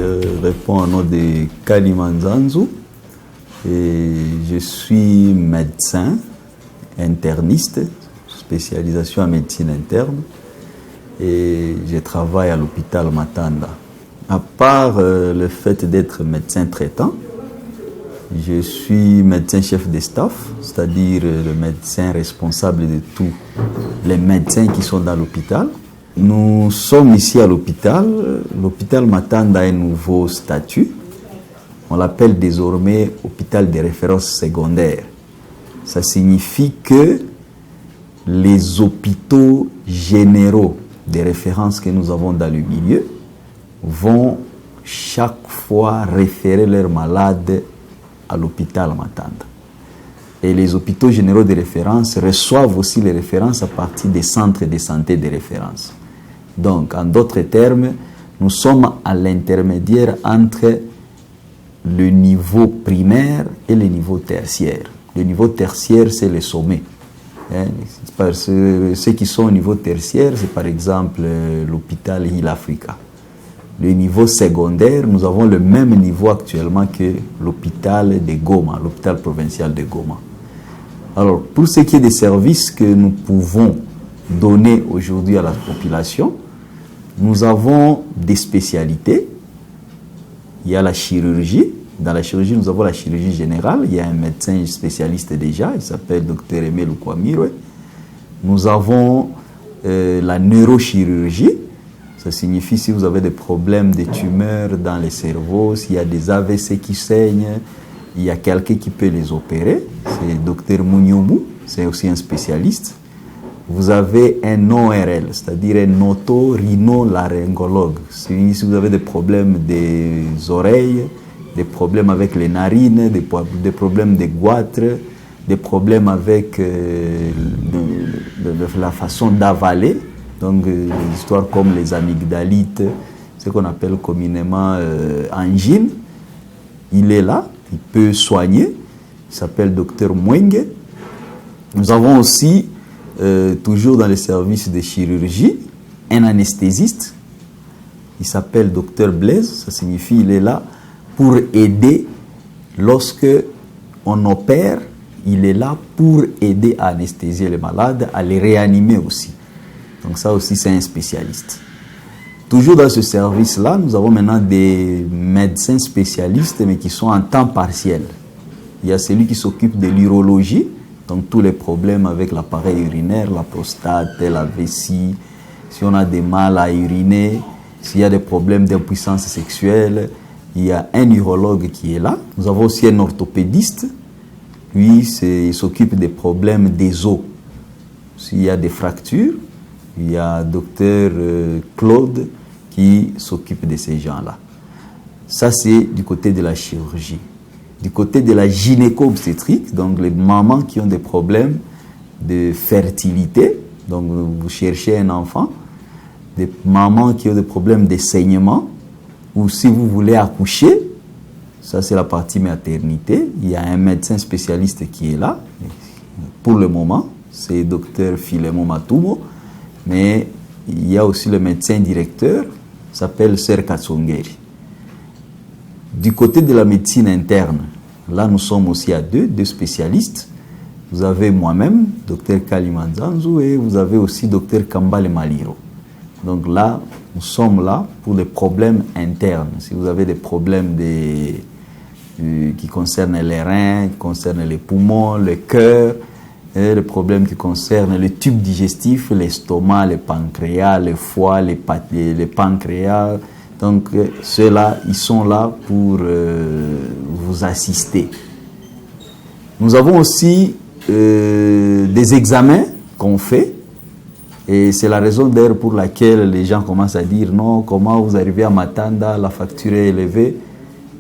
je réponds au nom de Kalimanzanzu et je suis médecin interniste, spécialisation en médecine interne et je travaille à l'hôpital Matanda. À part le fait d'être médecin traitant, je suis médecin chef de staff, c'est-à-dire le médecin responsable de tous les médecins qui sont dans l'hôpital. Nous sommes ici à l'hôpital. L'hôpital Matanda a un nouveau statut. On l'appelle désormais hôpital de référence secondaire. Ça signifie que les hôpitaux généraux de référence que nous avons dans le milieu vont chaque fois référer leurs malades à l'hôpital Matanda. Et les hôpitaux généraux de référence reçoivent aussi les références à partir des centres de santé de référence. Donc, en d'autres termes, nous sommes à l'intermédiaire entre le niveau primaire et le niveau tertiaire. Le niveau tertiaire, c'est le sommet. Ceux qui sont au niveau tertiaire, c'est par exemple l'hôpital Hill Africa. Le niveau secondaire, nous avons le même niveau actuellement que l'hôpital de Goma, l'hôpital provincial de Goma. Alors, pour ce qui est des services que nous pouvons donner aujourd'hui à la population, nous avons des spécialités. Il y a la chirurgie. Dans la chirurgie, nous avons la chirurgie générale. Il y a un médecin spécialiste déjà, il s'appelle Dr Emel Kwamire. Nous avons la neurochirurgie. Ça signifie si vous avez des problèmes de tumeurs dans les cerveaux, s'il y a des AVC qui saignent, il y a quelqu'un qui peut les opérer. C'est Dr Mounioumou, c'est aussi un spécialiste. Vous avez un ORL, c'est-à-dire un otorhinolaryngologue. Si vous avez des problèmes des oreilles, des problèmes avec les narines, des problèmes des goitres, des problèmes avec la façon d'avaler, donc des histoires comme les amygdalites, ce qu'on appelle communément angine, il est là, il peut soigner, il s'appelle Dr Mwenge. Nous avons aussi, toujours dans les services de chirurgie, un anesthésiste, il s'appelle Dr Blaise, ça signifie il est là pour aider lorsque on opère, il est là pour aider à anesthésier les malades, à les réanimer aussi. Donc ça aussi, c'est un spécialiste. Toujours dans ce service-là, nous avons maintenant des médecins spécialistes, mais qui sont en temps partiel. Il y a celui qui s'occupe de l'urologie, donc tous les problèmes avec l'appareil urinaire, la prostate, la vessie, si on a des mal à uriner, s'il y a des problèmes d'impuissance sexuelle, il y a un urologue qui est là. Nous avons aussi un orthopédiste. Lui, il s'occupe des problèmes des os. S'il y a des fractures, il y a docteur Claude qui s'occupe de ces gens-là. Ça, c'est du côté de la chirurgie. Du côté de la gynéco-obstétrique, donc les mamans qui ont des problèmes de fertilité, donc vous cherchez un enfant, des mamans qui ont des problèmes de saignement, ou si vous voulez accoucher, ça c'est la partie maternité, il y a un médecin spécialiste qui est là, pour le moment, c'est docteur Philemon Matumo, mais il y a aussi le médecin directeur, s'appelle Ser Katsongeri. Du côté de la médecine interne, là nous sommes aussi à deux spécialistes. Vous avez moi-même, docteur Kalimanzanzu, et vous avez aussi docteur Kambale Maliro. Donc là, nous sommes là pour les problèmes internes. Si vous avez des problèmes qui concernent les reins, qui concernent les poumons, le cœur, et les problèmes qui concernent le tube digestif, l'estomac, le pancréas, le foie, les pancréas. Donc ceux-là, ils sont là pour vous assister. Nous avons aussi des examens qu'on fait. Et c'est la raison d'ailleurs pour laquelle les gens commencent à dire non, comment vous arrivez à Matanda, la facture est élevée.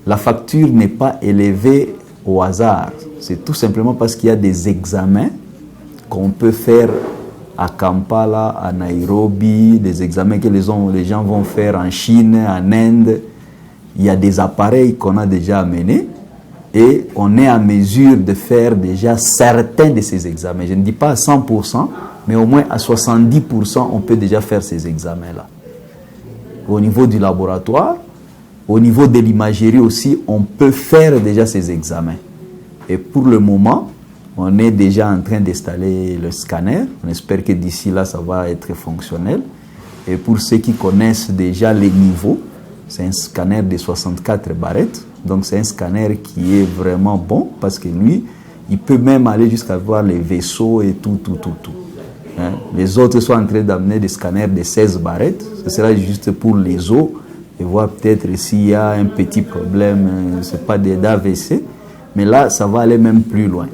La facture n'est pas élevée au hasard. C'est tout simplement parce qu'il y a des examens qu'on peut faire à Kampala, à Nairobi, des examens que les gens vont faire en Chine, en Inde. Il y a des appareils qu'on a déjà amenés et on est en mesure de faire déjà certains de ces examens. Je ne dis pas à 100%, mais au moins à 70%, on peut déjà faire ces examens-là. Au niveau du laboratoire, Au niveau de l'imagerie aussi, on peut faire déjà ces examens. Et pour le moment, on est déjà en train d'installer le scanner. On espère que d'ici là, ça va être fonctionnel. Et pour ceux qui connaissent déjà les niveaux, c'est un scanner de 64 barrettes. Donc c'est un scanner qui est vraiment bon parce que lui, il peut même aller jusqu'à voir les vaisseaux et tout. Hein? Les autres sont en train d'amener des scanners de 16 barrettes. Ce sera juste pour les os et voir peut-être s'il y a un petit problème, c'est pas d'AVC. Mais là, ça va aller même plus loin.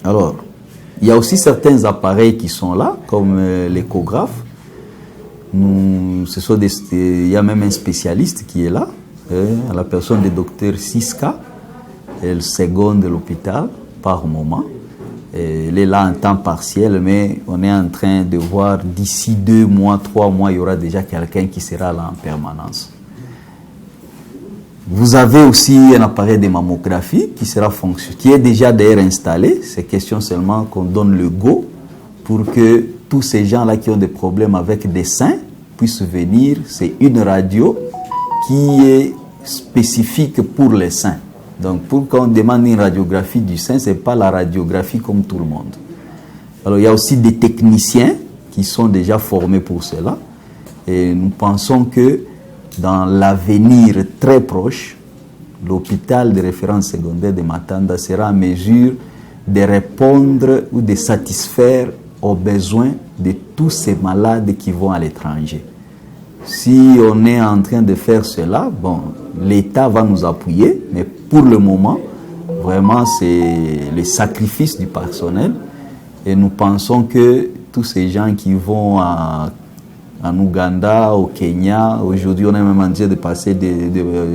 Alors, il y a aussi certains appareils qui sont là, comme l'échographe. Il y a même un spécialiste qui est là, à la personne du docteur Siska. Elle seconde l'hôpital par moment. Elle est là en temps partiel, mais on est en train de voir d'ici 2 mois, 3 mois, il y aura déjà quelqu'un qui sera là en permanence. Vous avez aussi un appareil de mammographie qui est déjà d'ailleurs installé. C'est question seulement qu'on donne le go pour que tous ces gens-là qui ont des problèmes avec des seins puissent venir. C'est une radio qui est spécifique pour les seins. Donc, pour qu'on demande une radiographie du sein, ce n'est pas la radiographie comme tout le monde. Alors, il y a aussi des techniciens qui sont déjà formés pour cela. Et nous pensons que dans l'avenir très proche, l'hôpital de référence secondaire de Matanda sera en mesure de répondre ou de satisfaire aux besoins de tous ces malades qui vont à l'étranger. Si on est en train de faire cela, bon, l'État va nous appuyer, mais pour le moment, vraiment, c'est le sacrifice du personnel. Et nous pensons que tous ces gens qui vont en Ouganda, au Kenya, aujourd'hui on est même en train de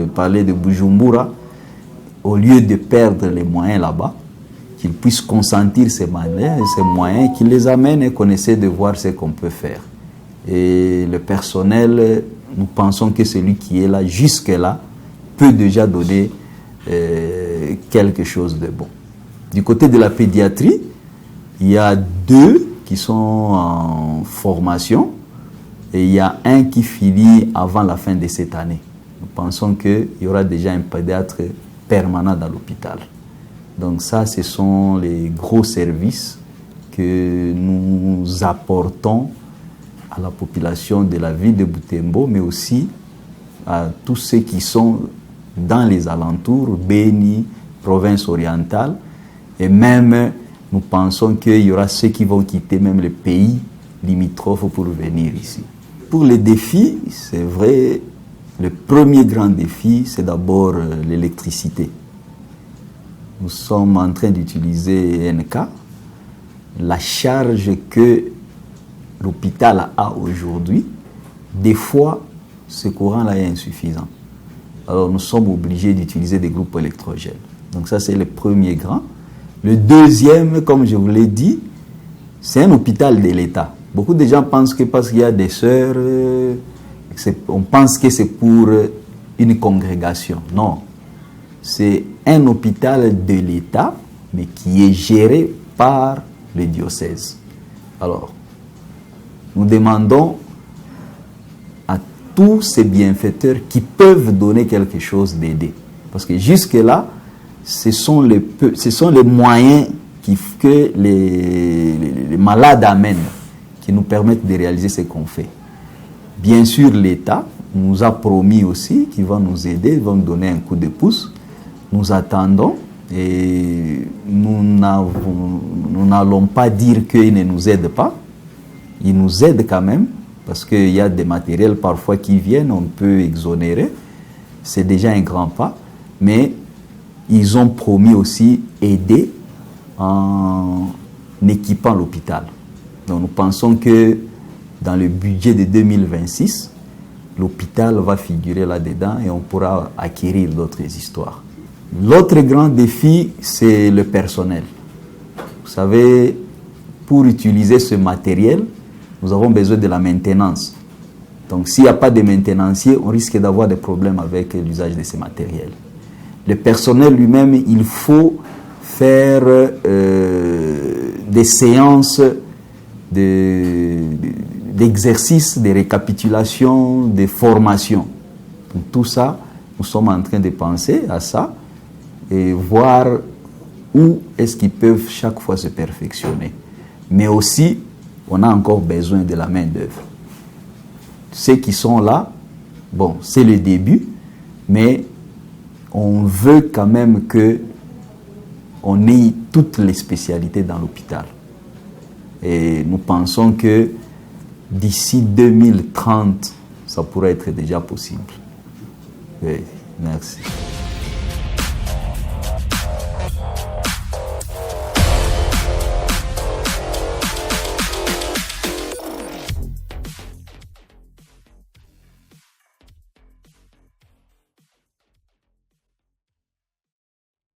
parler de Bujumbura, au lieu de perdre les moyens là-bas, qu'ils puissent consentir ces moyens, qu'ils les amènent et qu'on essaie de voir ce qu'on peut faire. Et le personnel, nous pensons que celui qui est là, jusque-là, peut déjà donner quelque chose de bon. Du côté de la pédiatrie, il y a 2 qui sont en formation et il y a un qui finit avant la fin de cette année. Nous pensons qu'il y aura déjà un pédiatre permanent dans l'hôpital. Donc ça, ce sont les gros services que nous apportons à la population de la ville de Butembo, mais aussi à tous ceux qui sont dans les alentours, Béni, province orientale, et même nous pensons qu'il y aura ceux qui vont quitter même les pays limitrophes pour venir ici. Pour les défis, c'est vrai, le premier grand défi, c'est d'abord l'électricité. Nous sommes en train d'utiliser NK. La charge que l'hôpital a aujourd'hui, des fois, ce courant-là est insuffisant. Alors nous sommes obligés d'utiliser des groupes électrogènes. Donc ça, c'est le premier grand. Le deuxième, comme je vous l'ai dit, c'est un hôpital de l'État. Beaucoup de gens pensent que parce qu'il y a des sœurs, on pense que c'est pour une congrégation. Non, c'est un hôpital de l'État, mais qui est géré par le diocèse. Alors, nous demandons à tous ces bienfaiteurs qui peuvent donner quelque chose d'aider. Parce que jusque-là, ce sont les moyens que les malades amènent qui nous permettent de réaliser ce qu'on fait. Bien sûr, l'État nous a promis aussi qu'il va nous aider, il va nous donner un coup de pouce. Nous attendons et nous n'allons pas dire qu'il ne nous aide pas. Il nous aide quand même parce qu'il y a des matériels parfois qui viennent, on peut exonérer. C'est déjà un grand pas. Mais ils ont promis aussi aider en équipant l'hôpital. Donc nous pensons que dans le budget de 2026, l'hôpital va figurer là-dedans et on pourra acquérir d'autres histoires. L'autre grand défi, c'est le personnel. Vous savez, pour utiliser ce matériel, nous avons besoin de la maintenance. Donc s'il n'y a pas de maintenancier, on risque d'avoir des problèmes avec l'usage de ces matériels. Le personnel lui-même, il faut faire des séances d'exercices, de récapitulation, de formation. Donc tout ça, nous sommes en train de penser à ça et voir où est-ce qu'ils peuvent chaque fois se perfectionner. Mais aussi, on a encore besoin de la main-d'œuvre. Ceux qui sont là, bon, c'est le début, mais on veut quand même qu'on ait toutes les spécialités dans l'hôpital. Et nous pensons que d'ici 2030, ça pourrait être déjà possible. Oui, merci.